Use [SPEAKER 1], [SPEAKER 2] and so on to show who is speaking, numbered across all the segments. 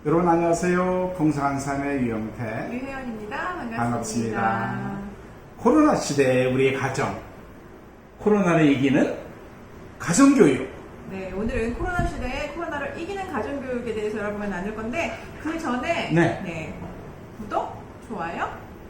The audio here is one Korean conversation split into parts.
[SPEAKER 1] 여러분 안녕하세요. 풍성한산의 유영태
[SPEAKER 2] 유혜연입니다.
[SPEAKER 1] 반갑습니다. 코로나 시대의 우리의 가정, 코로나를 이기는 가정교육.
[SPEAKER 2] 네, 오늘은 코로나 시대에 코로나를 이기는 가정교육에 대해서 여러분과 나눌 건데 그 전에 구독, 좋아요,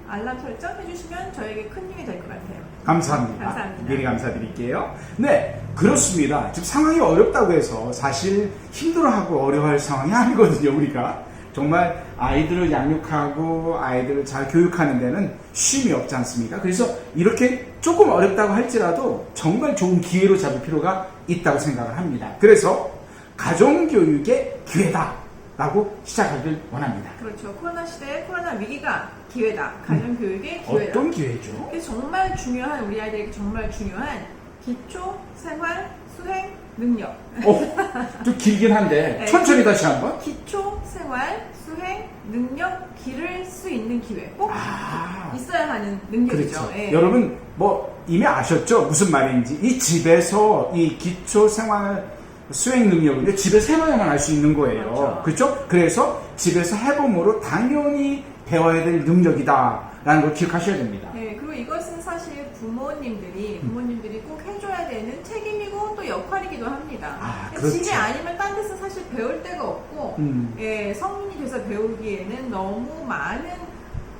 [SPEAKER 2] 알람 설정 해주시면 저에게 큰 힘이 될 것 같아요.
[SPEAKER 1] 감사합니다.
[SPEAKER 2] 감사합니다.
[SPEAKER 1] 미리 감사드릴게요. 네, 그렇습니다. 지금 상황이 어렵다고 해서 사실 힘들어하고 어려워할 상황이 아니거든요. 우리가 정말 아이들을 양육하고 아이들을 잘 교육하는 데는 쉼이 없지 않습니까? 그래서 이렇게 조금 어렵다고 할지라도 정말 좋은 기회로 잡을 필요가 있다고 생각을 합니다. 그래서 가정교육의 기회다 라고 시작하길 원합니다.
[SPEAKER 2] 그렇죠. 코로나 시대에 코로나 위기가 기회다. 가정교육의 기회다.
[SPEAKER 1] 어떤 기회죠?
[SPEAKER 2] 그래서 정말 중요한, 우리 아이들에게 정말 중요한 기초 생활 수행 능력.
[SPEAKER 1] 좀 길긴 한데
[SPEAKER 2] 네,
[SPEAKER 1] 천천히 다시 한번.
[SPEAKER 2] 기초 생활 수행 능력 기를 수 있는 기회. 꼭 있어야 하는 능력이죠.
[SPEAKER 1] 그렇죠.
[SPEAKER 2] 예.
[SPEAKER 1] 여러분 뭐 이미 아셨죠? 무슨 말인지. 이 집에서 이 기초 생활 수행 능력을 집에서 해봐야만 할 수 있는 거예요. 그렇죠? 그래서 집에서 해봄으로 당연히 배워야 될 능력이다라는 걸 기억하셔야 됩니다.
[SPEAKER 2] 네, 그리고 이것은 사실 부모님들이 꼭 해줘야 되는 책임이고 또 역할이기도 합니다.
[SPEAKER 1] 그렇죠.
[SPEAKER 2] 집이 아니면 딴 데서 사실 배울 데가 없고 예, 성인이 돼서 배우기에는 너무 많은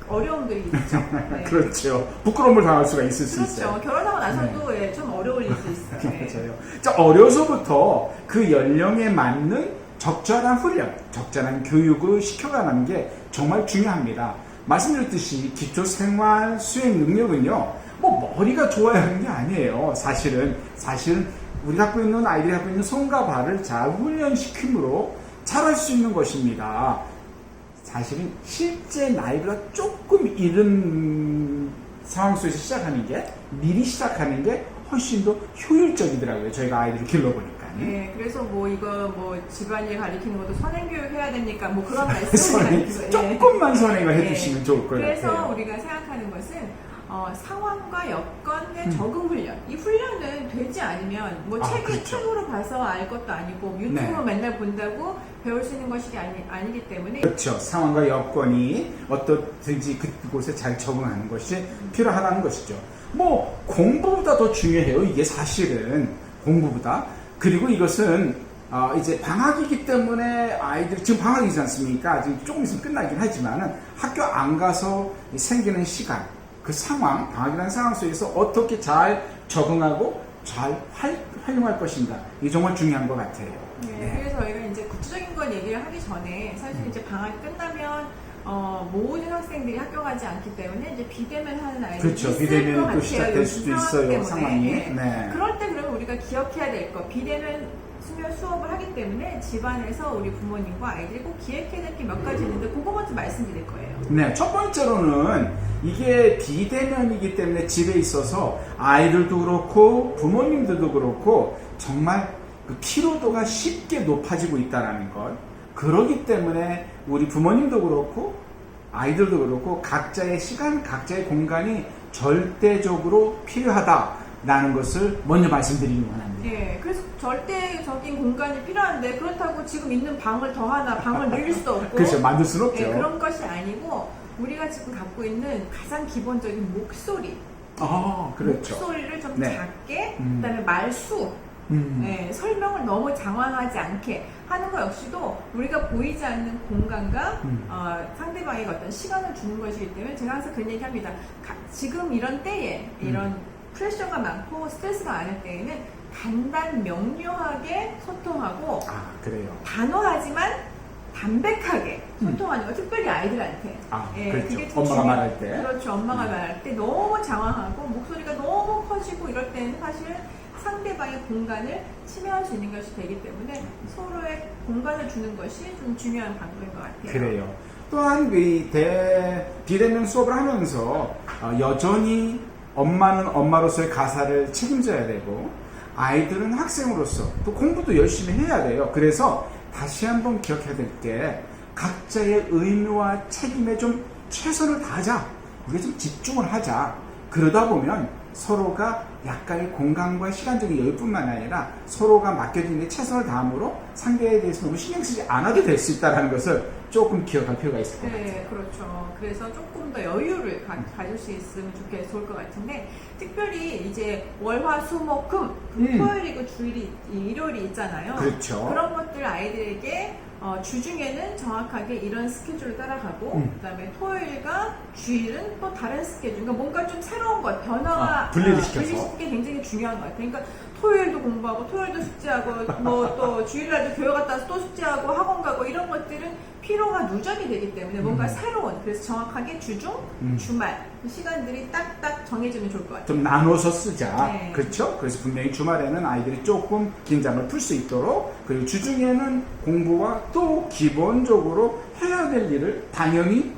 [SPEAKER 2] 어려움들이 있죠. 네.
[SPEAKER 1] 그렇죠. 부끄러움을 당할 수가 있을 수 있어요.
[SPEAKER 2] 그렇죠. 결혼하고 나서도 예, 좀 어려울 수 있어요. 네.
[SPEAKER 1] 맞아요. 자, 어려서부터 그 연령에 맞는 적절한 훈련, 적절한 교육을 시켜가는 게 정말 중요합니다. 말씀드렸듯이 기초생활 수행 능력은요, 뭐 머리가 좋아야 하는 게 아니에요. 사실은 우리 갖고 있는 아이들이 갖고 있는 손과 발을 잘 훈련시킴으로 잘할 수 있는 것입니다. 사실은 실제 나이보다 조금 이른 상황 속에서 시작하는 게, 미리 시작하는 게 훨씬 더 효율적이더라고요. 저희가 아이들을 길러보니까.
[SPEAKER 2] 네, 그래서 이거 집안일 가리키는 것도 선행교육 해야 되니까 그런 말씀은 아니고요.
[SPEAKER 1] 조금만 선행을 해주시면 좋을 것 같아요.
[SPEAKER 2] 그래서 우리가 생각하는 것은 상황과 여건의 적응 훈련. 이 훈련은 되지 않으면
[SPEAKER 1] 그렇죠.
[SPEAKER 2] 책으로 봐서 알 것도 아니고 유튜브 맨날 본다고 배울 수 있는 것이 아니기 때문에
[SPEAKER 1] 그렇죠. 상황과 여건이 어떻든지 그곳에 잘 적응하는 것이 필요하다는 것이죠. 공부보다 더 중요해요. 이게 사실은 공부보다. 그리고 이것은 이제 방학이기 때문에 아이들이 지금 방학이지 않습니까? 지금 조금 있으면 끝나긴 하지만은 학교 안 가서 생기는 시간, 그 상황, 방학이라는 상황 속에서 어떻게 잘 적응하고 잘 활용할 것인가. 이게 정말 중요한 것 같아요.
[SPEAKER 2] 네, 그래서 저희가 이제 구체적인 걸 얘기를 하기 전에 사실 이제 방학이 끝나면 모든 학생들이 학교 가지 않기 때문에 이제 비대면 하는 아이들이
[SPEAKER 1] 그렇죠.
[SPEAKER 2] 있을
[SPEAKER 1] 비대면이
[SPEAKER 2] 것
[SPEAKER 1] 또
[SPEAKER 2] 같아요.
[SPEAKER 1] 시작될 수도 있어요. 상황이. 네.
[SPEAKER 2] 그럴 때 그러면 우리가 기억해야 될 거, 비대면 수업을 하기 때문에 집안에서 우리 부모님과 아이들이 꼭 기억해야 될 게 몇 가지 있는데 그거 먼저 말씀드릴 거예요.
[SPEAKER 1] 네, 첫 번째로는 이게 비대면이기 때문에 집에 있어서 아이들도 그렇고 부모님들도 그렇고 정말 그 피로도가 쉽게 높아지고 있다는 것. 그렇기 때문에 우리 부모님도 그렇고 아이들도 그렇고 각자의 시간, 각자의 공간이 절대적으로 필요하다라는 것을 먼저 말씀드리기 원합니다.
[SPEAKER 2] 네, 그래서 절대적인 공간이 필요한데 그렇다고 지금 있는 방을 방을 늘릴 수도 없고
[SPEAKER 1] 그렇죠. 만들 수는 없죠.
[SPEAKER 2] 네, 그런 것이 아니고 우리가 지금 갖고 있는 가장 기본적인 목소리.
[SPEAKER 1] 그렇죠.
[SPEAKER 2] 목소리를 좀
[SPEAKER 1] 네.
[SPEAKER 2] 작게, 그다음에 말수, 설명을 너무 장황하지 않게 하는 것 역시도 우리가 보이지 않는 공간과 상대방에게 어떤 시간을 주는 것이기 때문에 제가 항상 그런 얘기합니다. 지금 이런 때에 이런 프레셔가 많고 스트레스가 많을 때에는 간단 명료하게 소통하고
[SPEAKER 1] 그래요.
[SPEAKER 2] 단호하지만 담백하게 소통하는 거, 특별히 아이들한테.
[SPEAKER 1] 그렇죠.
[SPEAKER 2] 그게 좀
[SPEAKER 1] 엄마가 말할 때.
[SPEAKER 2] 그렇죠. 엄마가 말할 때 너무 장황하고 목소리가 너무 커지고 이럴 때는 사실 상대방의 공간을 침해할 수 있는 것이 되기 때문에 서로의 공간을 주는 것이 좀 중요한 방법인 것 같아요.
[SPEAKER 1] 그래요. 또한 비대면 수업을 하면서 여전히 엄마는 엄마로서의 가사를 책임져야 되고 아이들은 학생으로서 또 공부도 열심히 해야 돼요. 그래서 다시 한번 기억해야 될 게 각자의 의무와 책임에 좀 최선을 다하자. 우리가 좀 집중을 하자. 그러다 보면 서로가 약간의 공간과 시간적인 여유뿐만 아니라 서로가 맡겨진 데 최선을 다함으로 상대에 대해서 너무 신경 쓰지 않아도 될 수 있다는 것을 조금 기억할 필요가 있을 것 같아요.
[SPEAKER 2] 네, 그렇죠. 그래서 조금 더 여유를 가질 수 있으면 좋을 것 같은데, 특별히 이제 월화수목금 토요일이고 주일이 일요일이 있잖아요.
[SPEAKER 1] 그렇죠.
[SPEAKER 2] 그런 것들 아이들에게 주중에는 정확하게 이런 스케줄을 따라가고, 그다음에 토요일과 주일은 또 다른 스케줄. 그러니까 뭔가 좀 새로운 것, 변화가
[SPEAKER 1] 분리를 시켜서.
[SPEAKER 2] 분리시키는 게 굉장히 중요한 것 같아요. 그러니까 토요일도 공부하고, 토요일도 숙제하고, 뭐 또 주일날도 교회 갔다 와서 또 숙제하고 학원 가고 이런 것들은 피로가 누적이 되기 때문에 뭔가 새로운, 그래서 정확하게 주중, 주말 시간들이 딱딱 정해지면 좋을 것 같아요.
[SPEAKER 1] 좀 나눠서 쓰자.
[SPEAKER 2] 네.
[SPEAKER 1] 그렇죠? 그래서 분명히 주말에는 아이들이 조금 긴장을 풀 수 있도록, 그리고 주중에는 공부와 또 기본적으로 해야 될 일을 당연히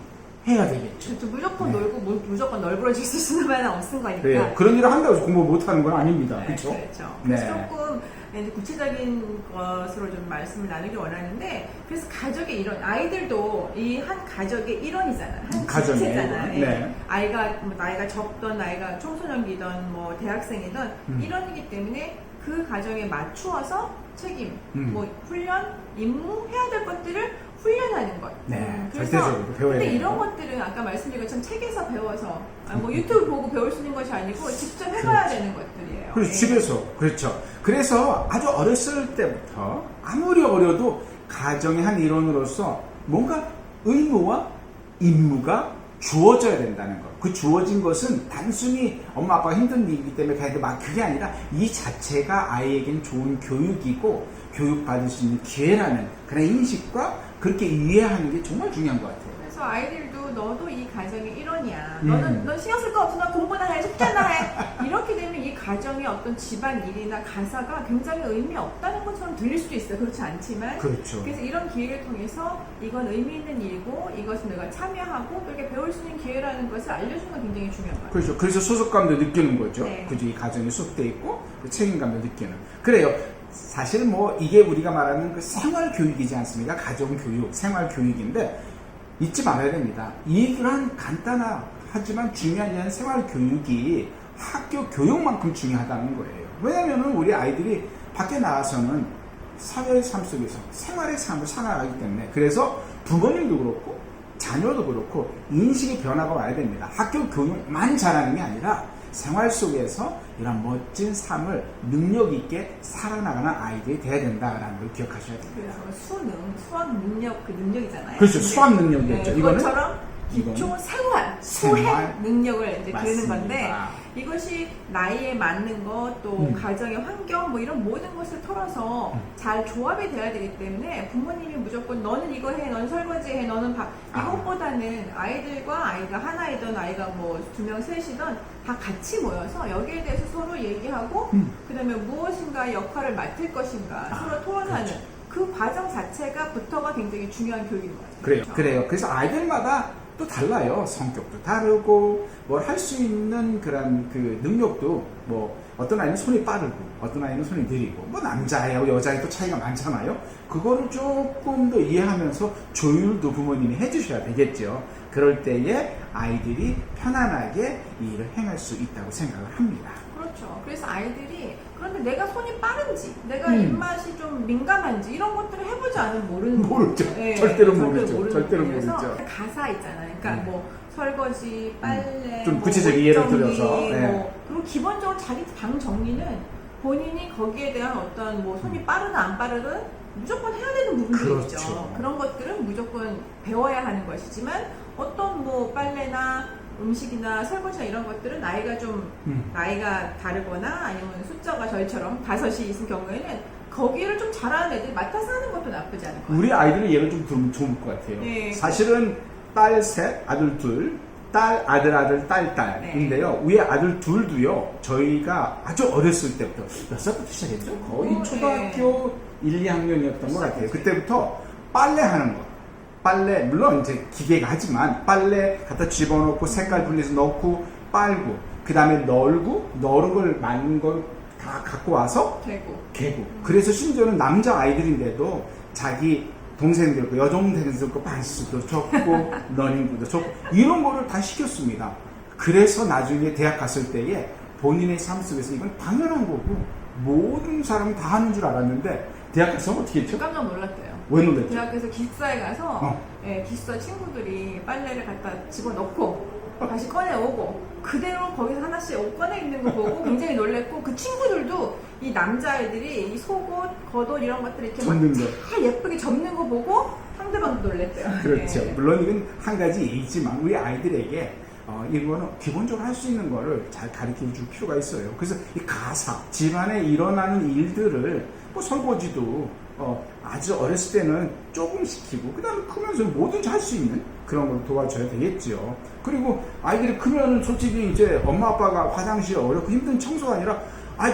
[SPEAKER 1] 해야 되겠죠.
[SPEAKER 2] 그렇죠. 무조건
[SPEAKER 1] 네.
[SPEAKER 2] 놀고 무조건 널브러질 수는 없는 거니까.
[SPEAKER 1] 네. 그런 일을 한다고 해서 공부 못하는 건 아닙니다.
[SPEAKER 2] 네,
[SPEAKER 1] 그렇죠?
[SPEAKER 2] 그렇죠. 그래서
[SPEAKER 1] 네.
[SPEAKER 2] 조금 이제 구체적인 것으로 좀 말씀을 나누기 원하는데, 그래서 가족의 일원, 아이들도 이 한 가족의 일원이잖아요. 한
[SPEAKER 1] 가정의
[SPEAKER 2] 지체잖아요.
[SPEAKER 1] 일원.
[SPEAKER 2] 예.
[SPEAKER 1] 네.
[SPEAKER 2] 아이가 뭐 나이가 적던, 나이가 청소년기든 뭐 대학생이든 일원이기 때문에 그 가정에 맞추어서 책임, 뭐 훈련, 임무 해야 될 것들을 훈련하는 것.
[SPEAKER 1] 네,
[SPEAKER 2] 그래서
[SPEAKER 1] 절대적으로 배워야
[SPEAKER 2] 근데
[SPEAKER 1] 되는
[SPEAKER 2] 이런
[SPEAKER 1] 거.
[SPEAKER 2] 것들은 아까 말씀드린 것처럼 책에서 배워서 뭐 유튜브 보고 배울 수 있는 것이 아니고 직접 해봐야 되는 것들이에요.
[SPEAKER 1] 그리고
[SPEAKER 2] 예.
[SPEAKER 1] 집에서, 그렇죠. 그래서 아주 어렸을 때부터 아무리 어려도 가정의 한 일원으로서 뭔가 의무와 임무가 주어져야 된다는 것. 그 주어진 것은 단순히 엄마 아빠가 힘든 일이기 때문에 가야 돼. 막 그게 아니라 이 자체가 아이에겐 좋은 교육이고 교육받을 수 있는 기회라는 그런 인식과 그렇게 이해하는 게 정말 중요한 것 같아요.
[SPEAKER 2] 그래서 아이들도 너도 이 가정의 일원이야. 넌 신경 쓸 거 없어. 너 공부나 해, 숙제나 해. 이렇게 되면 이 가정의 어떤 집안 일이나 가사가 굉장히 의미 없다는 것처럼 들릴 수도 있어요. 그렇지 않지만.
[SPEAKER 1] 그렇죠.
[SPEAKER 2] 그래서 이런 기회를 통해서 이건 의미 있는 일이고 이것은 내가 참여하고 그렇게 배울 수 있는 기회라는 것을 알려주는 건 굉장히 중요한 것 같아요.
[SPEAKER 1] 그렇죠. 그래서 소속감도 느끼는 거죠.
[SPEAKER 2] 네.
[SPEAKER 1] 그죠. 이 가정이 수록돼 있고 그 책임감도 느끼는. 그래요. 사실 뭐 이게 우리가 말하는 그 생활 교육이지 않습니까? 가정 교육, 생활 교육인데 잊지 말아야 됩니다. 이러한 간단하지만 중요한 이한 생활 교육이 학교 교육만큼 중요하다는 거예요. 왜냐면은 우리 아이들이 밖에 나와서는 사회의 삶 속에서 생활의 삶을 살아가기 때문에, 그래서 부모님도 그렇고 자녀도 그렇고 인식의 변화가 와야 됩니다. 학교 교육만 잘하는 게 아니라 생활 속에서 이런 멋진 삶을 능력 있게 살아나가는 아이들이 돼야 된다라는 걸 기억하셔야 됩니다.
[SPEAKER 2] 그래서 수학 능력, 그 능력이잖아요.
[SPEAKER 1] 그렇죠. 수학 능력이겠죠.
[SPEAKER 2] 네,
[SPEAKER 1] 이거는
[SPEAKER 2] 그것처럼 기초 생활, 소행
[SPEAKER 1] 생활.
[SPEAKER 2] 능력을 이제 기르는
[SPEAKER 1] 맞습니다.
[SPEAKER 2] 건데, 이것이 나이에 맞는 것, 또 가정의 환경, 뭐 이런 모든 것을 털어서 잘 조합이 돼야 되기 때문에 부모님이 무조건 너는 이거 해, 너는 설거지 해, 너는 이것보다는 아이들과 아이가 하나이든 아이가 뭐 2명, 셋이든 다 같이 모여서 여기에 대해서 서로 얘기하고, 그 다음에 무엇인가 역할을 맡을 것인가 서로 토론하는
[SPEAKER 1] 그렇죠.
[SPEAKER 2] 그 과정 자체가 굉장히 중요한 교육인 것 같아요.
[SPEAKER 1] 그래요.
[SPEAKER 2] 그렇죠?
[SPEAKER 1] 그래요. 그래서 아이들마다 또 달라요. 성격도 다르고 뭘 할 수 있는 그런 그 능력도 뭐 어떤 아이는 손이 빠르고 어떤 아이는 손이 느리고 뭐 남자애하고 여자애 또 차이가 많잖아요. 그거를 조금 더 이해하면서 조율도 부모님이 해주셔야 되겠죠. 그럴 때에 아이들이 편안하게 이 일을 행할 수 있다고 생각을 합니다.
[SPEAKER 2] 그렇죠. 그래서 아이들이 그런데 내가 손이 빠른지, 내가 입맛이 좀 민감한지 이런 것들을 해보지 않으면
[SPEAKER 1] 모르죠.
[SPEAKER 2] 네,
[SPEAKER 1] 절대로 모르죠. 절대로
[SPEAKER 2] 부분이라서
[SPEAKER 1] 모르죠.
[SPEAKER 2] 가사 있잖아요. 그러니까 뭐 설거지, 빨래,
[SPEAKER 1] 좀
[SPEAKER 2] 뭐
[SPEAKER 1] 구체적인
[SPEAKER 2] 옷
[SPEAKER 1] 예를
[SPEAKER 2] 정리,
[SPEAKER 1] 들어서, 네.
[SPEAKER 2] 뭐 그리고 기본적으로 자기 방 정리는 본인이 거기에 대한 어떤 뭐 손이 빠르든 안 빠르든 무조건 해야 되는 부분들이
[SPEAKER 1] 그렇죠.
[SPEAKER 2] 있죠. 그런 것들은 무조건 배워야 하는 것이지만 어떤 뭐 빨래나 음식이나 설거지나 이런 것들은 나이가 다르거나 아니면 숫자가 저희처럼 5이 있을 경우에는 거기를 좀 잘하는 애들이 맡아서 하는 것도 나쁘지 않을 것 같아요.
[SPEAKER 1] 우리 아이들의 예를 좀 들으면 좋을 것 같아요.
[SPEAKER 2] 네.
[SPEAKER 1] 사실은 딸 셋, 아들 둘, 딸, 아들, 딸, 딸인데요.
[SPEAKER 2] 네.
[SPEAKER 1] 위에 아들 둘도요, 저희가 아주 어렸을 때부터, 몇 살부터 시작했죠? 거의
[SPEAKER 2] 네.
[SPEAKER 1] 초등학교 1, 2학년이었던 것 같아요. 그때부터 빨래 하는 거. 빨래, 물론 이제 기계가 하지만, 빨래 갖다 집어넣고, 색깔 분리해서 넣고, 빨고, 그 다음에 널은 걸 말린 걸 다 갖고 와서, 개고. 그래서 심지어는 남자 아이들인데도 자기 동생들 거, 여동생들 거 반스도 적고 러닝구도 적고 이런 거를 다 시켰습니다. 그래서 나중에 대학 갔을 때에 본인의 삶 속에서 이건 당연한 거고 모든 사람이 다 하는 줄 알았는데 대학 가서 어떻게 했죠?
[SPEAKER 2] 깜짝 놀랐대요.
[SPEAKER 1] 왜 놀랬죠?
[SPEAKER 2] 대학에서 기숙사에 가서
[SPEAKER 1] 어.
[SPEAKER 2] 예, 기숙사 친구들이 빨래를 갖다 집어넣고 다시 꺼내오고 그대로 거기서 하나씩 옷 꺼내 입는 거 보고 굉장히 놀랬고 그 친구들도 이 남자애들이 이 속옷, 겉옷 이런 것들 이렇게 막
[SPEAKER 1] 접는 거.
[SPEAKER 2] 잘 예쁘게 접는 거 보고 상대방도 놀랬대요.
[SPEAKER 1] 그렇죠.
[SPEAKER 2] 예.
[SPEAKER 1] 물론 이건 한 가지 예이지만 우리 아이들에게 이거는 기본적으로 할 수 있는 거를 잘 가르쳐 줄 필요가 있어요. 그래서 이 가사, 집안에 일어나는 일들을 뭐 설거지도 아주 어렸을 때는 조금 시키고 그 다음에 크면서 뭐든지 할 수 있는 그런 걸 도와줘야 되겠죠. 그리고 아이들이 크면 솔직히 이제 엄마 아빠가 화장실 어렵고 힘든 청소가 아니라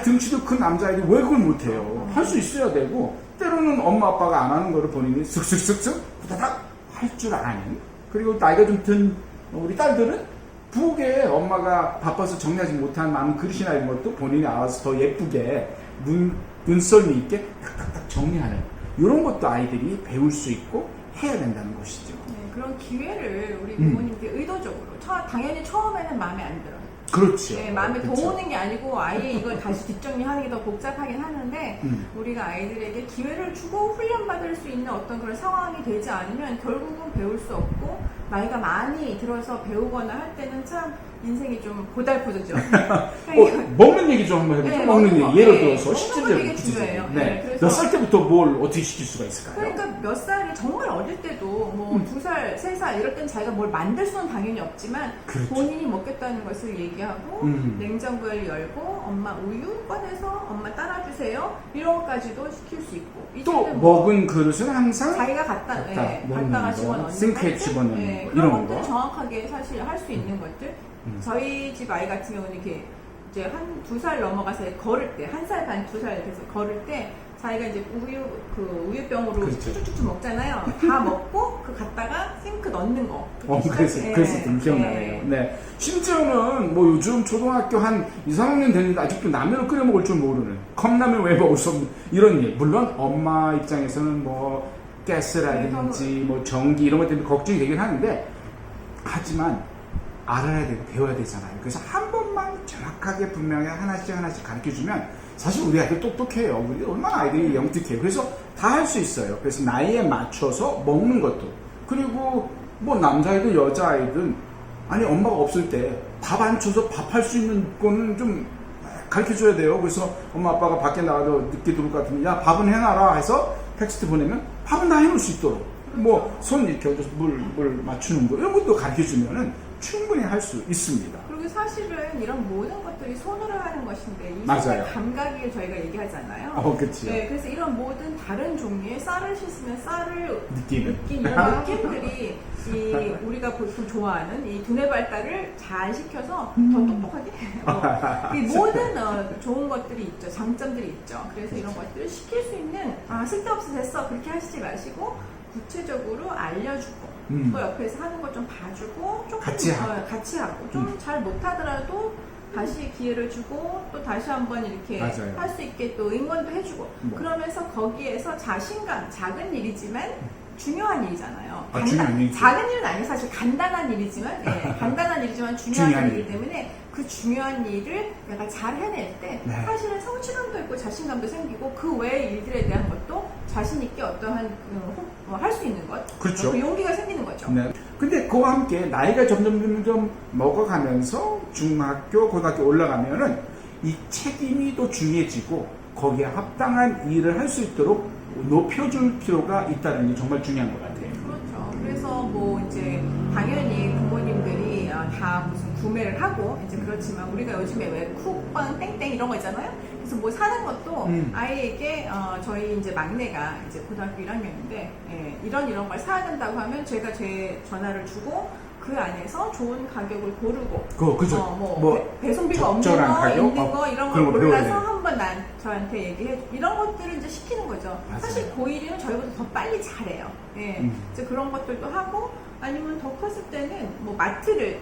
[SPEAKER 1] 등치도 큰 남자애들이 왜 그걸 못해요. 할 수 있어야 되고 때로는 엄마 아빠가 안 하는 거를 본인이 쓱쓱쓱쓱 후다닥 할 줄 아는, 그리고 나이가 좀 든 우리 딸들은 부엌에 엄마가 바빠서 정리하지 못한 남은 그릇이나 이런 것도 본인이 알아서 더 예쁘게 눈썰미 있게 딱딱딱 정리하는 이런 것도 아이들이 배울 수 있고 해야 된다는 것이죠.
[SPEAKER 2] 네, 그런 기회를 우리 부모님께 의도적으로 당연히 처음에는 마음에 안 들어요.
[SPEAKER 1] 그렇죠.
[SPEAKER 2] 네, 마음에
[SPEAKER 1] 그렇죠.
[SPEAKER 2] 도우는 게 아니고 아예 이걸 다시 뒷정리하는 게 더 복잡하긴 하는데 우리가 아이들에게 기회를 주고 훈련받을 수 있는 어떤 그런 상황이 되지 않으면 결국은 배울 수 없고 나이가 많이 들어서 배우거나 할 때는 참 인생이 좀 고달퍼지죠.
[SPEAKER 1] 먹는 얘기 좀 한번 해보죠.
[SPEAKER 2] 네,
[SPEAKER 1] 먹는
[SPEAKER 2] 먹는 거.
[SPEAKER 1] 얘기. 예를
[SPEAKER 2] 네,
[SPEAKER 1] 들어서
[SPEAKER 2] 먹는
[SPEAKER 1] 실질적으로
[SPEAKER 2] 거 되게 중요해요.
[SPEAKER 1] 네.
[SPEAKER 2] 네, 그래서-
[SPEAKER 1] 몇 살 때부터 뭘 어떻게 시킬 수가 있을까요?
[SPEAKER 2] 그러니까 몇 살이 정말 어릴 때도 뭐 2살, 3살 이럴 땐 자기가 뭘 만들 수는 당연히 없지만
[SPEAKER 1] 그렇죠.
[SPEAKER 2] 본인이 먹겠다는 것을 얘기하고 냉장고를 열고 엄마 우유 꺼내서 엄마 따라주세요 이런 것까지도 시킬 수 있고
[SPEAKER 1] 또
[SPEAKER 2] 이제는 뭐
[SPEAKER 1] 먹은 그릇은 항상
[SPEAKER 2] 자기가
[SPEAKER 1] 갖다
[SPEAKER 2] 갖다가
[SPEAKER 1] 놓는 거,
[SPEAKER 2] 집어넣는
[SPEAKER 1] 싱크에
[SPEAKER 2] 것들,
[SPEAKER 1] 집어넣는
[SPEAKER 2] 네,
[SPEAKER 1] 거,
[SPEAKER 2] 그런
[SPEAKER 1] 이런
[SPEAKER 2] 것들
[SPEAKER 1] 거.
[SPEAKER 2] 정확하게 사실 할 수 있는 것들 저희 집 아이 같은 경우는 이렇게 이제 한 2살 넘어가서 걸을 때 1살 반 2살 돼서 걸을 때 자기가 이제 우유병으로
[SPEAKER 1] 그렇죠.
[SPEAKER 2] 쭉쭉쭉 먹잖아요. 다 먹고 그 갖다가 싱크 넣는 거.
[SPEAKER 1] 그래서 좀 기억나네요. 네. 심지어는 뭐 요즘 초등학교 한 2, 3학년 됐는데 아직도 라면을 끓여 먹을 줄 모르는, 컵라면 왜 먹을 수 없는 이런 일. 물론 엄마 입장에서는 뭐 가스라든지 뭐 전기 이런 것 때문에 걱정이 되긴 하는데, 하지만 알아야 되고 배워야 되잖아요. 그래서 한 번만 정확하게 분명히 하나씩 가르쳐주면 사실 우리 아이들 똑똑해요. 우리 얼마나 아이들이 영특해요. 그래서 다 할 수 있어요. 그래서 나이에 맞춰서 먹는 것도. 그리고 뭐 남자아이든 여자아이든 아니 엄마가 없을 때 밥 안 쳐서 밥 할 수 있는 거는 좀 가르쳐줘야 돼요. 그래서 엄마 아빠가 밖에 나가도 늦게 들어올 것 같으면 야 밥은 해놔라 해서 텍스트 보내면 밥은 다 해놓을 수 있도록 뭐 손 이렇게 얹어서 물 맞추는 거 이런 것도 가르쳐주면은 충분히 할 수 있습니다.
[SPEAKER 2] 그리고 사실은 이런 모든 것들이 손으로 하는 것인데 이
[SPEAKER 1] 맞아요.
[SPEAKER 2] 손의 감각을 저희가 얘기하잖아요.
[SPEAKER 1] 그렇죠.
[SPEAKER 2] 네, 그래서 이런 모든 다른 종류의 쌀을 씻으면 쌀을
[SPEAKER 1] 느끼는
[SPEAKER 2] 이런 느낌들이 우리가 보통 좋아하는 이 두뇌 발달을 잘 시켜서 더 똑똑하게 이 모든 좋은 것들이 있죠. 장점들이 있죠. 그래서 이런 것들을 시킬 수 있는 쓸데없이 됐어 그렇게 하시지 마시고 구체적으로 알려주고 또 옆에서 하는 거 좀 봐주고 조금
[SPEAKER 1] 같이 하고.
[SPEAKER 2] 좀 잘 못하더라도 다시 기회를 주고 또 다시 한번 이렇게
[SPEAKER 1] 맞아요.
[SPEAKER 2] 할 수 있게 또 응원도 해주고
[SPEAKER 1] 뭐.
[SPEAKER 2] 그러면서 거기에서 자신감, 작은 일이지만 중요한 일이잖아요.
[SPEAKER 1] 중요한 일이죠.
[SPEAKER 2] 작은 일은 아니고 사실 간단한 일이지만 간단한 일이지만 중요한 일이기 때문에 그 중요한 일을 내가 잘 해낼 때
[SPEAKER 1] 네.
[SPEAKER 2] 사실은 성취감도 있고 자신감도 생기고 그 외의 일들에 대한 것도 자신 있게 어떠한 할 수 있는 것,
[SPEAKER 1] 그렇죠.
[SPEAKER 2] 그 용기가 생기는 거죠.
[SPEAKER 1] 네. 근데 그와 함께 나이가 점점 먹어가면서 중학교, 고등학교 올라가면은 이 책임이 또 중요해지고 거기에 합당한 일을 할 수 있도록 높여줄 필요가 있다는 게 정말 중요한 것 같아요.
[SPEAKER 2] 그렇죠. 그래서 뭐 이제 당연히 부모님들이 다 무슨 구매를 하고 이제 그렇지만 우리가 요즘에 왜 쿡방 땡땡 이런 거 있잖아요. 그래서 뭐 사는 것도 아이에게 저희 이제 막내가 이제 고등학교 1학년인데 이런 걸 사야 된다고 하면 제가 제 전화를 주고 그 안에서 좋은 가격을 고르고
[SPEAKER 1] 그죠.
[SPEAKER 2] 뭐 배송비가 없는
[SPEAKER 1] 적절한
[SPEAKER 2] 거
[SPEAKER 1] 가격?
[SPEAKER 2] 있는 거 이런 걸
[SPEAKER 1] 그런 거 배워야
[SPEAKER 2] 골라서
[SPEAKER 1] 돼요.
[SPEAKER 2] 한번 저한테 얘기해 이런 것들을 이제 시키는 거죠.
[SPEAKER 1] 맞아요.
[SPEAKER 2] 사실 고1이면 저희보다 더 빨리 잘해요. 이제 그런 것들도 하고 아니면 더 컸을 때는 뭐 마트를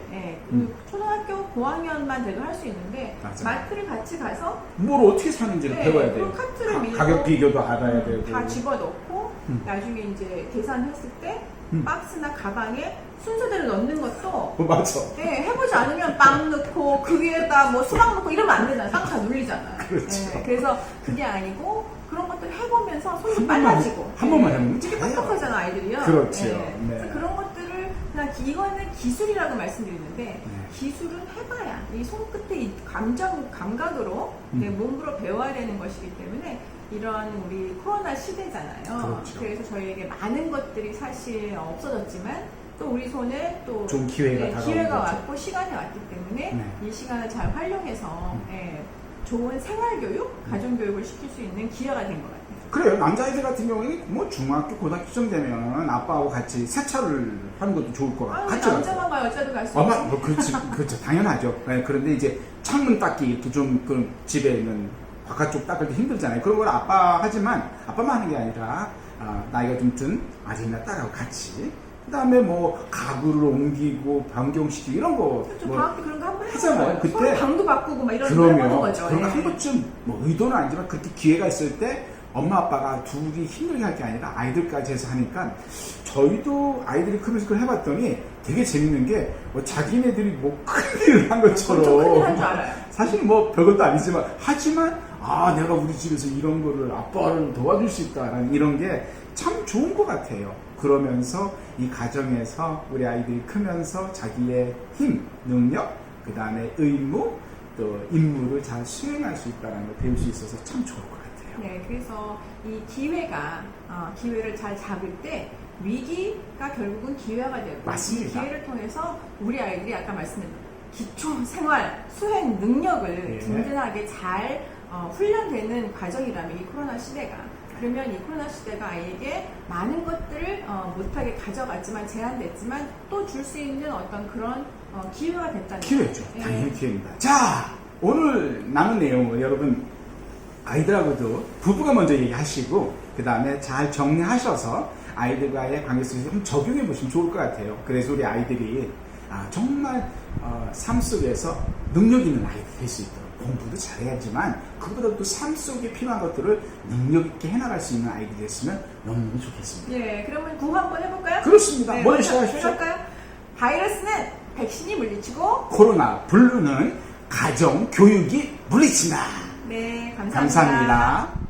[SPEAKER 2] 초등학교 고학년만 돼도 할 수 있는데
[SPEAKER 1] 맞아요.
[SPEAKER 2] 마트를 같이 가서
[SPEAKER 1] 뭘 어떻게 사는지를 배워야 돼요.
[SPEAKER 2] 그럼 카트를 밀고
[SPEAKER 1] 가격 비교도 알아야 되고.
[SPEAKER 2] 다 집어넣고 나중에 이제 계산했을 때 박스나 가방에 순서대로 넣는 것도
[SPEAKER 1] 맞아.
[SPEAKER 2] 해보지 않으면 빵 넣고 그 위에다 뭐 수박 넣고 이러면 안 되잖아. 빵 다 눌리잖아.
[SPEAKER 1] 그렇죠.
[SPEAKER 2] 그래서 그게 아니고 그런 것들 해보면서 손이
[SPEAKER 1] 한 번만
[SPEAKER 2] 빨라지고
[SPEAKER 1] 한 번만 해보면
[SPEAKER 2] 되게
[SPEAKER 1] 잘해요.
[SPEAKER 2] 똑똑하잖아 아이들이요.
[SPEAKER 1] 그렇죠.
[SPEAKER 2] 네.
[SPEAKER 1] 네.
[SPEAKER 2] 그래서 그런 것들을 그냥 이거는 기술이라고 말씀드리는데
[SPEAKER 1] 네.
[SPEAKER 2] 기술은 해봐야 이 손끝의 이 감각으로 몸으로 배워야 되는 것이기 때문에 이런 우리 코로나 시대잖아요.
[SPEAKER 1] 그렇죠.
[SPEAKER 2] 그래서 저희에게 많은 것들이 사실 없어졌지만 또 우리 손에 또
[SPEAKER 1] 좋은 기회가 다가오는
[SPEAKER 2] 기회가
[SPEAKER 1] 거죠.
[SPEAKER 2] 왔고 시간이 왔기 때문에
[SPEAKER 1] 네.
[SPEAKER 2] 이 시간을 잘 활용해서 좋은 생활교육, 가정교육을 시킬 수 있는 기회가 된 것 같아요.
[SPEAKER 1] 그래요. 남자아이들 같은 경우에는 뭐 중학교, 고등학교쯤 되면 아빠하고 같이 세차를 하는 것도 좋을 것 같아요. 같이
[SPEAKER 2] 남자만 가 여자도 갈 수
[SPEAKER 1] 아마
[SPEAKER 2] 있지.
[SPEAKER 1] 뭐 그렇지, 그렇죠. 당연하죠. 네, 그런데 이제 창문 닦기 이렇게 좀 그 집에 있는 바깥쪽 닦을 때 힘들잖아요. 그런 걸 아빠 하지만 아빠만 하는 게 아니라 나이가 좀 든 아들이나 딸하고 같이. 그다음에 뭐 가구를 옮기고 변경시키고 이런 거
[SPEAKER 2] 그렇죠.
[SPEAKER 1] 뭐
[SPEAKER 2] 방학 때 그런 거 한번
[SPEAKER 1] 하잖아요. 그때
[SPEAKER 2] 서로 방도 바꾸고 막 이런 거 해보는
[SPEAKER 1] 그러면
[SPEAKER 2] 거죠.
[SPEAKER 1] 그런 거
[SPEAKER 2] 예.
[SPEAKER 1] 한 번쯤 뭐 의도는 아니지만 그렇게 기회가 있을 때 엄마 아빠가 둘이 힘들게 할 게 아니라 아이들까지 해서 하니까 저희도 아이들이 크면서 그걸 해봤더니 되게 재밌는 게 뭐 자기네들이 뭐 큰일을 한
[SPEAKER 2] 엄청 큰일 한
[SPEAKER 1] 것처럼
[SPEAKER 2] 줄 알아요.
[SPEAKER 1] 사실 뭐 별것도 아니지만 하지만 내가 우리 집에서 이런 거를 아빠를 도와줄 수 있다라는 이런 게 참 좋은 것 같아요. 그러면서 이 가정에서 우리 아이들이 크면서 자기의 힘, 능력, 그 다음에 의무, 또 임무를 잘 수행할 수 있다는 걸 배울 수 있어서 참 좋을 것 같아요.
[SPEAKER 2] 네, 그래서 이 기회를 잘 잡을 때 위기가 결국은 기회가 되고
[SPEAKER 1] 맞습니다.
[SPEAKER 2] 이 기회를 통해서 우리 아이들이 아까 말씀드린 기초 생활 수행 능력을
[SPEAKER 1] 예.
[SPEAKER 2] 든든하게 잘 훈련되는 과정이라면 이 코로나 시대가 그러면 이 코로나 시대가 아이에게 많은 것들을 못하게 가져갔지만 제한됐지만 또 줄 수 있는 어떤 그런 기회가 됐다는
[SPEAKER 1] 기회죠.
[SPEAKER 2] 거죠.
[SPEAKER 1] 당연히 기회입니다. 자, 오늘 나눈 내용을 여러분 아이들하고도 부부가 먼저 얘기하시고 그 다음에 잘 정리하셔서 아이들과의 관계 속에서 좀 적용해 보시면 좋을 것 같아요. 그래서 우리 아이들이 정말 삶 속에서 능력 있는 아이들이 될 수 있도록 공부도 잘해야지만 그보다 또 삶 속에 필요한 것들을 능력 있게 해나갈 수 있는 아이들이 됐으면 너무너무 좋겠습니다.
[SPEAKER 2] 네, 그러면 구호 한번 해볼까요?
[SPEAKER 1] 그렇습니다.
[SPEAKER 2] 네,
[SPEAKER 1] 먼저 시작하십시오.
[SPEAKER 2] 해볼까요? 바이러스는 백신이 물리치고
[SPEAKER 1] 코로나 블루는 가정 교육이 물리친다.
[SPEAKER 2] 네, 감사합니다.
[SPEAKER 1] 감사합니다.